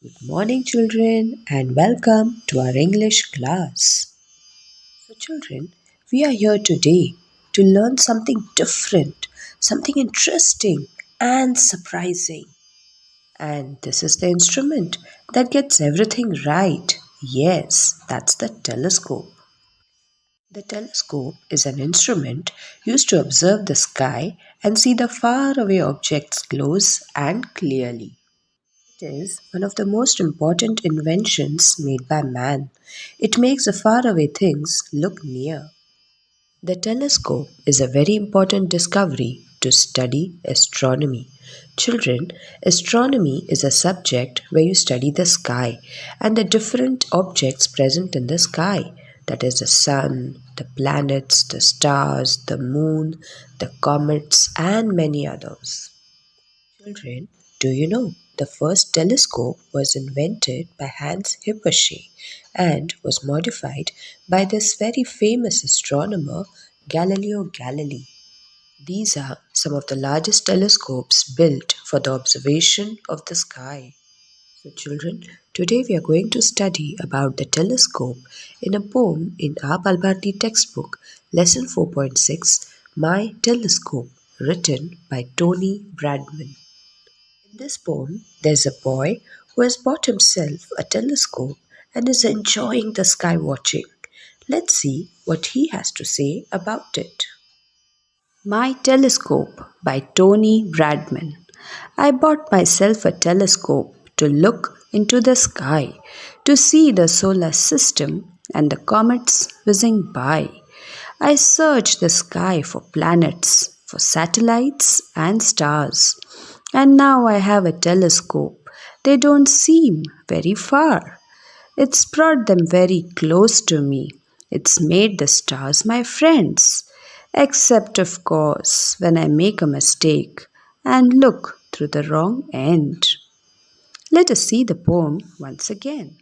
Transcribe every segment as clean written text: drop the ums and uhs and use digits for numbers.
Good morning, children, and welcome to our English class. So, children, we are here today to learn something different, something interesting and surprising. And this is the instrument that gets everything right. Yes, that's the telescope. The telescope is an instrument used to observe the sky and see the faraway objects close and clearly. It is one of the most important inventions made by man. It makes the faraway things look near. The telescope is a very important discovery to study astronomy. Children, astronomy is a subject where you study the sky and the different objects present in the sky. That is the sun, the planets, the stars, the moon, the comets, and many others. Children, do you know the first telescope was invented by Hans Hipparchus and was modified by this very famous astronomer Galileo Galilei. These are some of the largest telescopes built for the observation of the sky. So children, today we are going to study about the telescope in a poem in our Balbharti textbook, lesson 4.6, My Telescope, written by Tony Bradman. In this poem, there's a boy who has bought himself a telescope and is enjoying the sky watching. Let's see what he has to say about it. My Telescope by Tony Bradman. I bought myself a telescope to look into the sky, to see the solar system and the comets whizzing by. I searched the sky for planets, for satellites and stars. And now I have a telescope. They don't seem very far. It's brought them very close to me. It's made the stars my friends. Except, of course, when I make a mistake and look through the wrong end. Let us see the poem once again.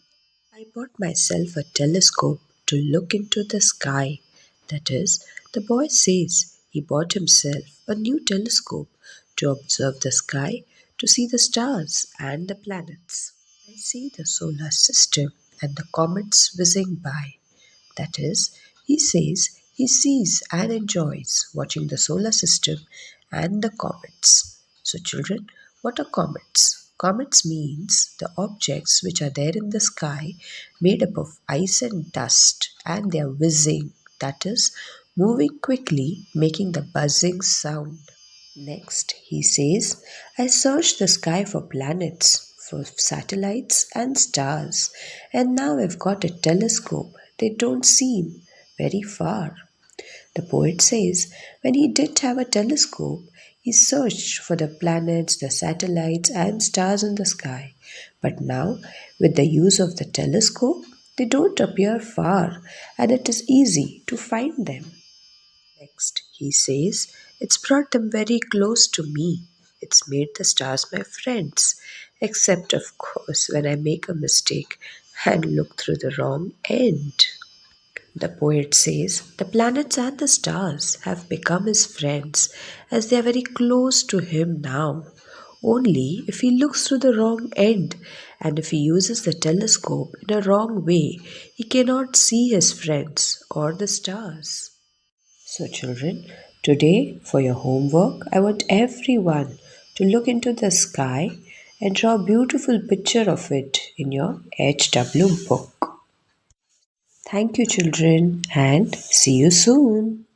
I bought myself a telescope to look into the sky. That is, the boy says he bought himself a new telescope to observe the sky, to see the stars and the planets. I see the solar system and the comets whizzing by. That is, he says he sees and enjoys watching the solar system and the comets. So, children, what are comets? Comets means the objects which are there in the sky made up of ice and dust and they are whizzing, that is, moving quickly, making the buzzing sound. Next, he says, I searched the sky for planets, for satellites and stars, and now I've got a telescope. They don't seem very far. The poet says, when he did have a telescope, he searched for the planets, the satellites, and stars in the sky. But now, with the use of the telescope, they don't appear far, and it is easy to find them. Next, he says, it's brought them very close to me. It's made the stars my friends, except, of course, when I make a mistake and look through the wrong end. The poet says, the planets and the stars have become his friends as they are very close to him now. Only if he looks through the wrong end and if he uses the telescope in a wrong way, he cannot see his friends or the stars. So, children, today for your homework, I want everyone to look into the sky and draw a beautiful picture of it in your HW book. Thank you, children, and see you soon.